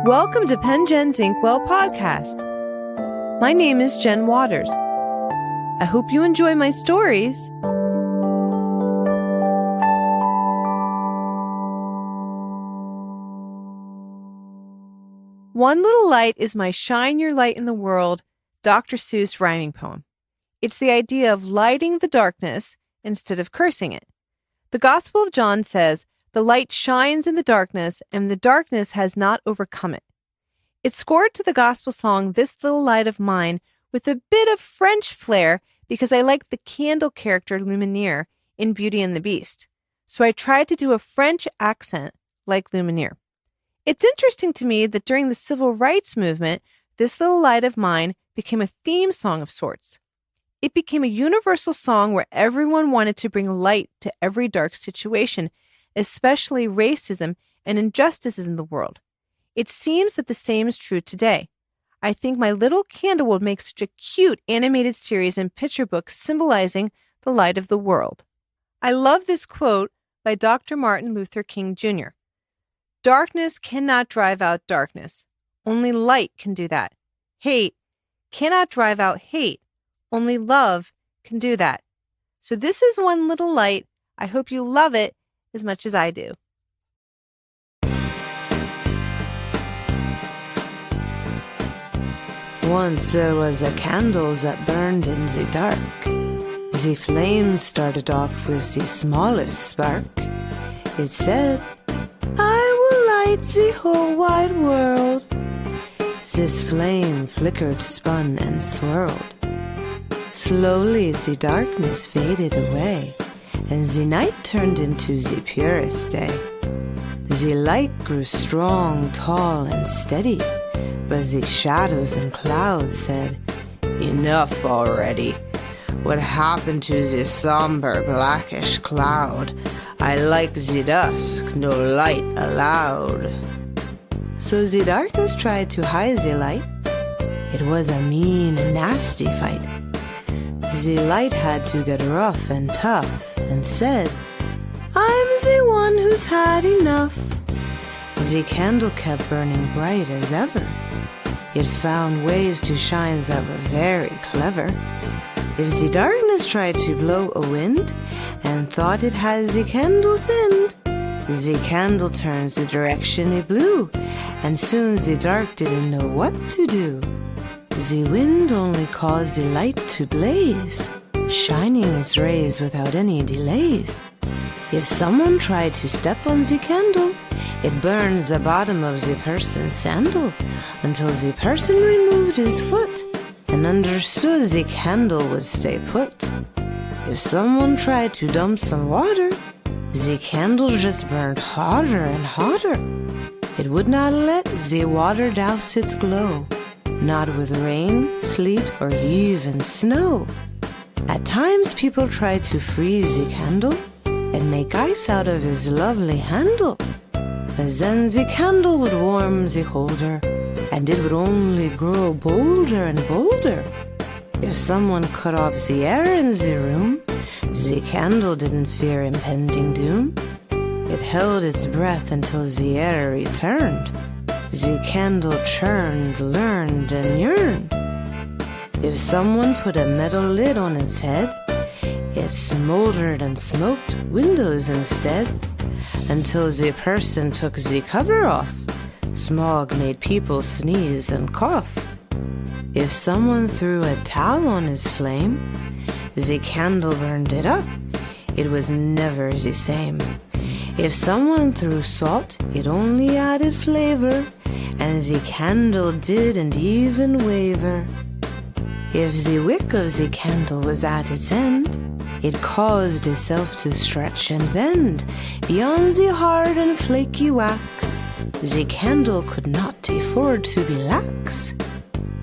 Welcome to PenGen's Inkwell podcast. My name is Jen Waters. I hope you enjoy my stories. One Little Light is my Shine Your Light in the World Dr. Seuss rhyming poem. It's the idea of lighting the darkness instead of cursing it. The Gospel of John says, "The light shines in the darkness, and the darkness has not overcome it." It's scored to the gospel song, "This Little Light of Mine," with a bit of French flair because I like the candle character Lumiere in Beauty and the Beast. So I tried to do a French accent like Lumiere. It's interesting to me that during the civil rights movement, "This Little Light of Mine" became a theme song of sorts. It became a universal song where everyone wanted to bring light to every dark situation, especially racism and injustices in the world. It seems that the same is true today. I think my little candle will make such a cute animated series and picture book symbolizing the light of the world. I love this quote by Dr. Martin Luther King Jr. "Darkness cannot drive out darkness. Only light can do that. Hate cannot drive out hate. Only love can do that." So this is One Little Light. I hope you love it as much as I do. Once there was a candle that burned in the dark. The flame started off with the smallest spark. It said, "I will light the whole wide world." This flame flickered, spun, and swirled. Slowly the darkness faded away, and the night turned into the purest day. The light grew strong, tall, and steady, but the shadows and clouds said, "Enough already. What happened to the somber, blackish cloud? I like the dusk, no light allowed." So the darkness tried to hide the light. It was a mean and nasty fight. The light had to get rough and tough and said, "I'm the one who's had enough." The candle kept burning bright as ever. It found ways to shine that were very clever. If the darkness tried to blow a wind and thought it had the candle thinned, the candle turns the direction it blew, and soon the dark didn't know what to do. The wind only caused the light to blaze, shining its rays without any delays. If someone tried to step on the candle, it burned the bottom of the person's sandal until the person removed his foot and understood the candle would stay put. If someone tried to dump some water, the candle just burned hotter and hotter. It would not let the water douse its glow, not with rain, sleet, or even snow. At times people tried to freeze the candle and make ice out of his lovely handle. But then the candle would warm the holder, and it would only grow bolder and bolder. If someone cut off the air in the room, the candle didn't fear impending doom. It held its breath until the air returned. The candle churned, learned, and yearned. If someone put a metal lid on its head, it smoldered and smoked windows instead, until the person took the cover off. Smog made people sneeze and cough. If someone threw a towel on his flame, the candle burned it up. It was never the same. If someone threw salt, it only added flavor, and the candle didn't even waver. If the wick of the candle was at its end, it caused itself to stretch and bend beyond the hard and flaky wax. The candle could not afford to be lax.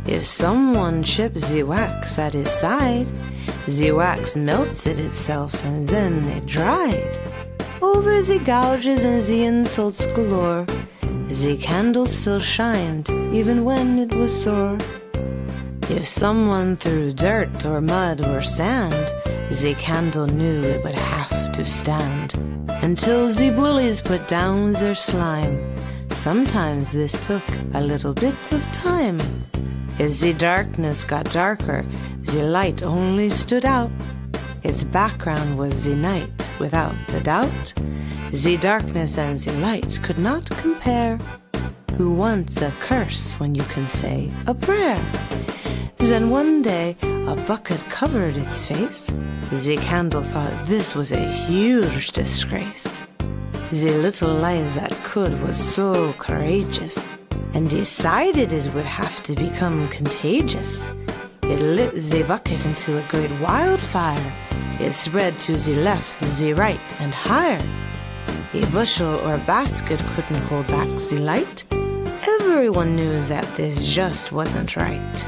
If someone chipped the wax at its side, the wax melted itself and then it dried. Over the gouges and the insults galore, the candle still shined even when it was sore. If someone threw dirt or mud or sand, the candle knew it would have to stand until the bullies put down their slime Sometimes this took a little bit of time. If the darkness got darker, the light only stood out. Its background was the night, without a doubt. The darkness and the light could not compare. Who wants a curse when you can say a prayer? Then one day a bucket covered its face. The candle thought this was a huge disgrace. The little light that could was so courageous, and decided it would have to become contagious. It lit the bucket into a great wildfire. It spread to the left, the right, and higher. A bushel or basket couldn't hold back the light. Everyone knew that this just wasn't right.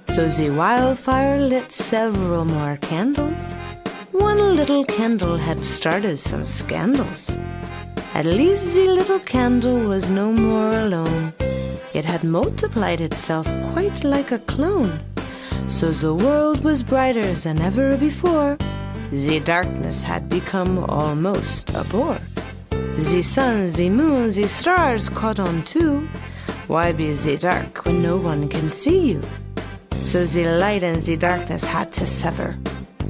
So the wildfire lit several more candles. One little candle had started some scandals. At least the little candle was no more alone. It had multiplied itself quite like a clone. So the world was brighter than ever before. The darkness had become almost a bore. The sun, the moon, the stars caught on too. Why be the dark when no one can see you? So the light and the darkness had to sever.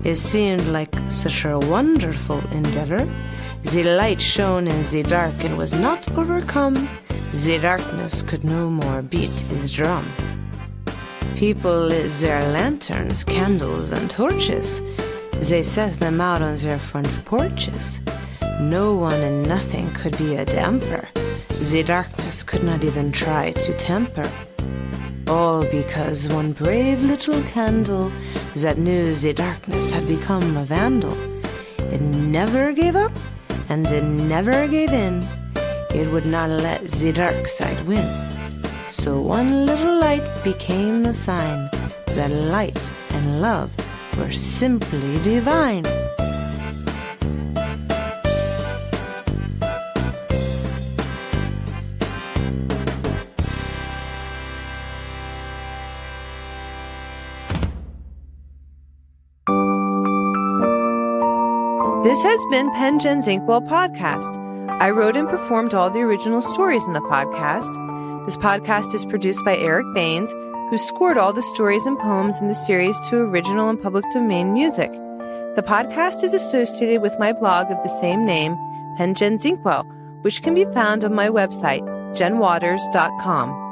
It seemed like such a wonderful endeavor. The light shone in the dark and was not overcome. The darkness could no more beat his drum. People lit their lanterns, candles, and torches. They set them out on their front porches. No one and nothing could be a damper. The darkness could not even try to temper. All because one brave little candle that knew the darkness had become a vandal. It never gave up, and it never gave in. It would not let the dark side win. So one little light became a sign that light and love were simply divine. This has been Pen Gen's Inkwell Podcast. I wrote and performed all the original stories in the podcast. This podcast is produced by Eric Baines, who scored all the stories and poems in the series to original and public domain music. The podcast is associated with my blog of the same name, Pen Gen's Inkwell, which can be found on my website, jenwaters.com.